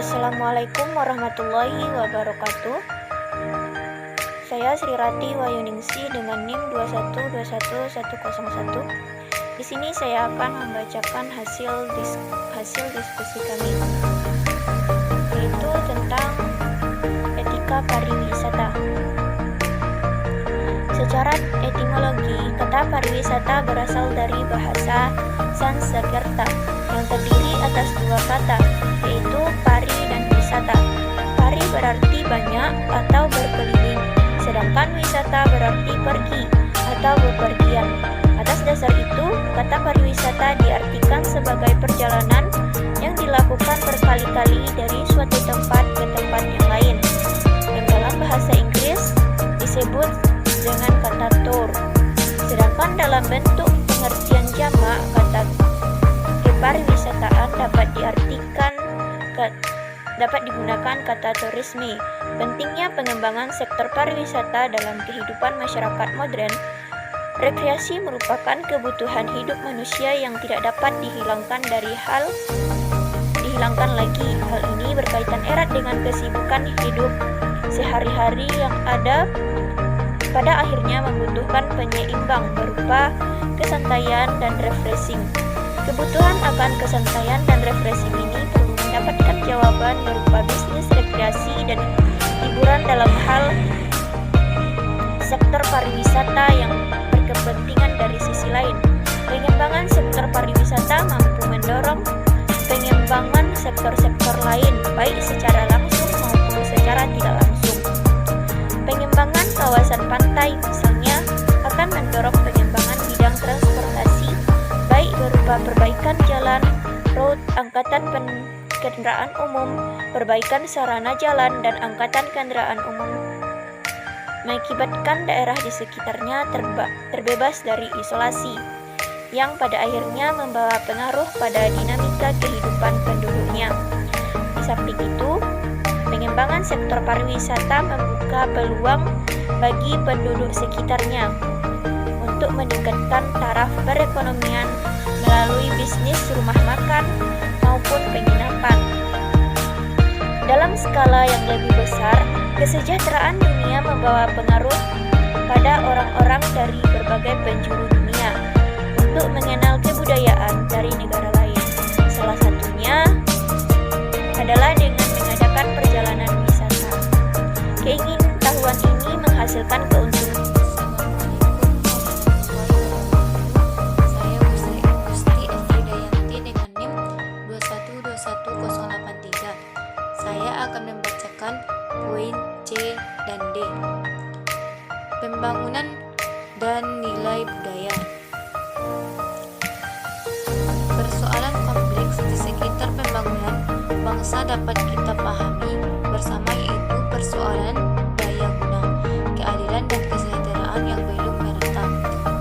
Assalamualaikum warahmatullahi wabarakatuh. Saya Sri Rati Wayuningsi dengan NIM 2121101. Di sini saya akan membacakan hasil diskusi kami, yaitu tentang etika pariwisata. Secara etimologi, kata pariwisata berasal dari bahasa Sanskerta yang terdiri atas dua kata, yaitu pari dan wisata. Pari berarti banyak atau berkeliling, sedangkan wisata berarti pergi atau bepergian. Atas dasar itu, kata pariwisata diartikan sebagai perjalanan yang dilakukan berkali-kali dari suatu tempat ke tempat yang lain, yang dalam bahasa Inggris disebut dengan kata tour. Sedangkan dalam bentuk pengertian jamak, kata kepariwisataan dapat digunakan kata turisme. Pentingnya pengembangan sektor pariwisata dalam kehidupan masyarakat modern. Rekreasi merupakan kebutuhan hidup manusia yang tidak dapat dihilangkan lagi. Hal ini berkaitan erat dengan kesibukan hidup sehari-hari yang pada akhirnya membutuhkan penyeimbang berupa kesantaian dan refreshing. Kebutuhan akan kesantaian dan refreshing ini perlu mendapatkan jawaban berupa bisnis, rekreasi, dan hiburan dalam hal sektor pariwisata yang berkepentingan. Dari sisi lain, pengembangan sektor pariwisata mampu mendorong pengembangan sektor-sektor lain, baik secara langsung maupun secara tidak langsung. Pengembangan kawasan pantai misalnya akan mendorong pengembangan bidang transportasi, baik berupa perbaikan jalan, road, angkatan kendaraan umum, perbaikan sarana jalan, dan angkatan kendaraan umum, mengakibatkan daerah di sekitarnya terbebas dari isolasi, yang pada akhirnya membawa pengaruh pada dinamika kehidupan penduduknya. Di samping itu, pengembangan sektor pariwisata membuka peluang bagi penduduk sekitarnya untuk meningkatkan taraf perekonomian melalui bisnis rumah makan maupun penginapan. Dalam skala yang lebih besar, kesejahteraan dunia membawa pengaruh pada orang-orang dari berbagai penjuru dunia untuk mengenal kebudayaan dari negara lain. Salah satunya adalah dengan mengadakan perjalanan wisata. Keingintahuan ini menghasilkan keuntungan. Saya akan membacakan poin C dan D. Pembangunan dan nilai budaya. Persoalan kompleks di sekitar pembangunan bangsa dapat kita pahami bersama, yaitu persoalan daya guna, keadilan dan kesejahteraan yang belum merata.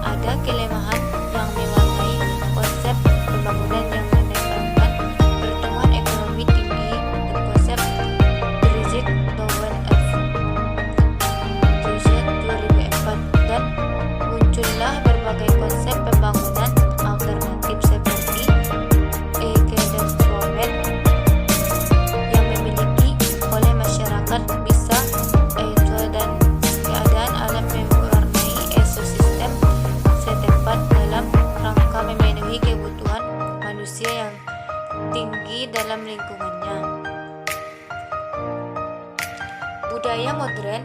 Ada kelemahan yang mewarnai konsep pembangunan yang menekankan pertumbuhan ekonomi tinggi dan konsep Drizzt Dowen F. 2004, dan muncullah berbagai konsep pembangunan alternatif seperti Ekedevelopment yang memiliki oleh masyarakat bisa dan keadaan alam mewarnai ekosistem setempat dalam rangka memenuhi kebutuhan manusia yang tinggi dalam lingkungannya. Budaya modern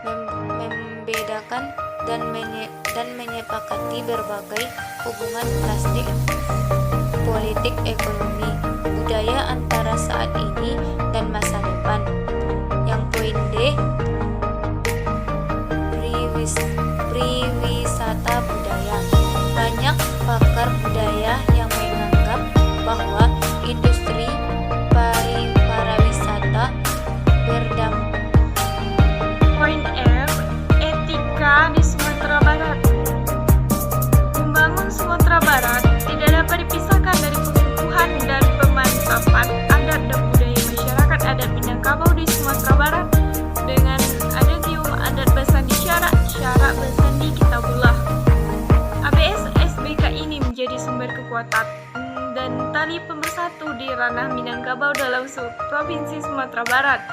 membedakan dan menyepakati berbagai hubungan plastik, politik, ekonomi, budaya antara saat ini dan masa depan. Yang poin D, priwisata budaya. Banyak pakar budaya yang menganggap bahwa industri pariwisata berdampak. Poin F, etika di Sumatera Barat. Membangun Sumatera Barat tidak dapat dipisahkan dari pengukuhan dan pemantapan adat dan budaya masyarakat adat Minangkabau di Sumatera Barat dengan adagium adat Basandi Syarak Basandi Kitabullah. ABS SBK ini menjadi sumber kekuatan dan tali pemersatu di ranah Minangkabau dalam Provinsi Sumatera Barat.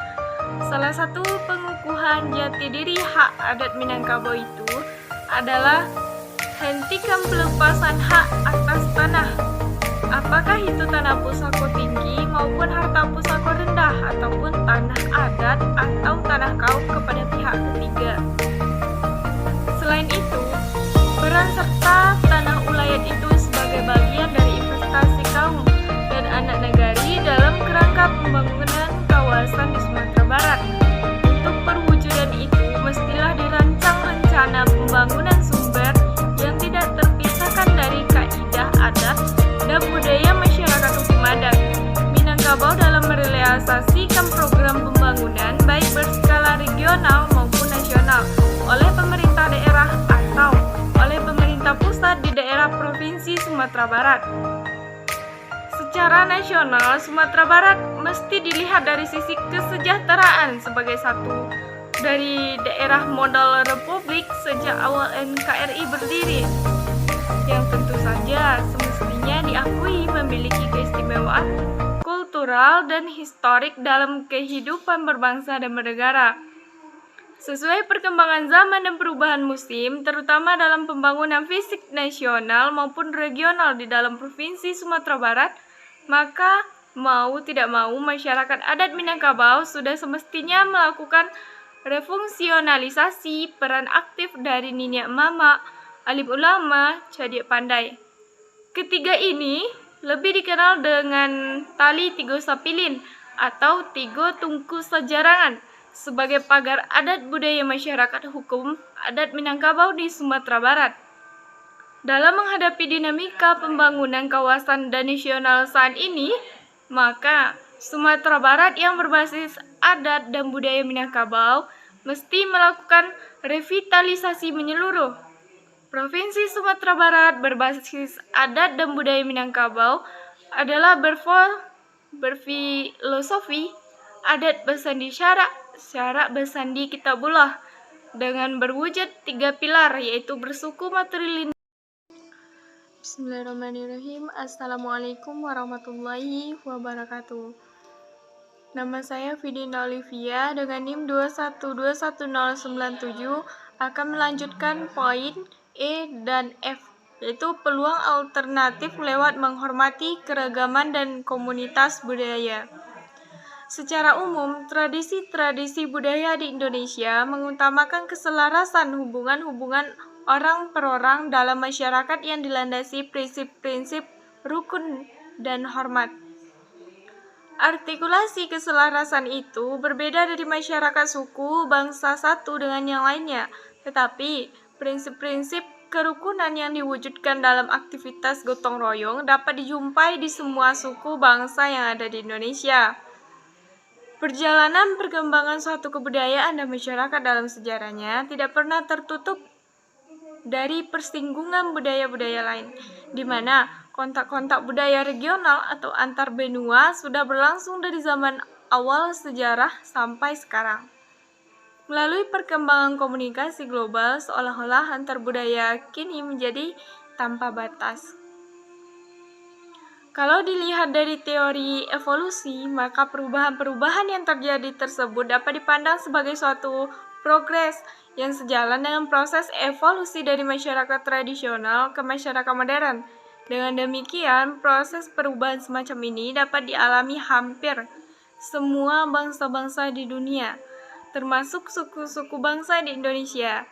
Salah satu pengukuhan jati diri hak adat Minangkabau itu adalah hentikan pelepasan hak atas tanah. Apakah itu tanah pusako tinggi maupun harta pusako rendah ataupun tanah adat atau tanah kaum kepada pihak ketiga. Selain itu, peran serta tanah ulayat itu sebagai bagian dari investasi kaum dan anak negari dalam kerangka pembangunan kawasan di Sumatera Barat. Untuk perwujudan itu, mestilah dirancang rencana pembangunan sumber yang tidak terpisahkan dari kaidah adat dan budaya masyarakat hukum adat Minangkabau dalam merealisasikan program pembangunan baik berskala regional maupun nasional oleh pemerintah daerah atau oleh pemerintah pusat di daerah Provinsi Sumatera Barat. Secara nasional, Sumatera Barat mesti dilihat dari sisi kesejahteraan sebagai satu dari daerah modal republik sejak awal NKRI berdiri, yang tentu saja semestinya diakui memiliki keistimewaan kultural dan historik dalam kehidupan berbangsa dan bernegara. Sesuai perkembangan zaman dan perubahan musim, terutama dalam pembangunan fisik nasional maupun regional di dalam Provinsi Sumatera Barat, maka mau tidak mau masyarakat adat Minangkabau sudah semestinya melakukan refungsionalisasi peran aktif dari Nini Mama, alim ulama, cadik pandai. Ketiga ini lebih dikenal dengan tali tigo sapilin atau tigo tungku sejarangan sebagai pagar adat budaya masyarakat hukum adat Minangkabau di Sumatera Barat. Dalam menghadapi dinamika pembangunan kawasan dan nasional saat ini, maka Sumatera Barat yang berbasis adat dan budaya Minangkabau mesti melakukan revitalisasi menyeluruh. Provinsi Sumatera Barat berbasis adat dan budaya Minangkabau adalah berfilosofi adat bersandi syarak bersandi kitabullah dengan berwujud 3 pilar, yaitu bersuku matrilineal. Bismillahirrahmanirrahim. Assalamualaikum warahmatullahi wabarakatuh. Nama saya Vidinda Olivia dengan NIM 2121097 akan melanjutkan poin E dan F, yaitu peluang alternatif lewat menghormati keragaman dan komunitas budaya. Secara umum, tradisi-tradisi budaya di Indonesia mengutamakan keselarasan hubungan-hubungan orang per orang dalam masyarakat yang dilandasi prinsip-prinsip rukun dan hormat. Artikulasi keselarasan itu berbeda dari masyarakat suku bangsa satu dengan yang lainnya, tetapi prinsip-prinsip kerukunan yang diwujudkan dalam aktivitas gotong royong dapat dijumpai di semua suku bangsa yang ada di Indonesia. Perjalanan perkembangan suatu kebudayaan dan masyarakat dalam sejarahnya tidak pernah tertutup dari persinggungan budaya-budaya lain, di mana kontak-kontak budaya regional atau antar benua sudah berlangsung dari zaman awal sejarah sampai sekarang. Melalui perkembangan komunikasi global, seolah-olah antar budaya kini menjadi tanpa batas. Kalau dilihat dari teori evolusi, maka perubahan-perubahan yang terjadi tersebut dapat dipandang sebagai suatu progres yang sejalan dengan proses evolusi dari masyarakat tradisional ke masyarakat modern. Dengan demikian, proses perubahan semacam ini dapat dialami hampir semua bangsa-bangsa di dunia, termasuk suku-suku bangsa di Indonesia.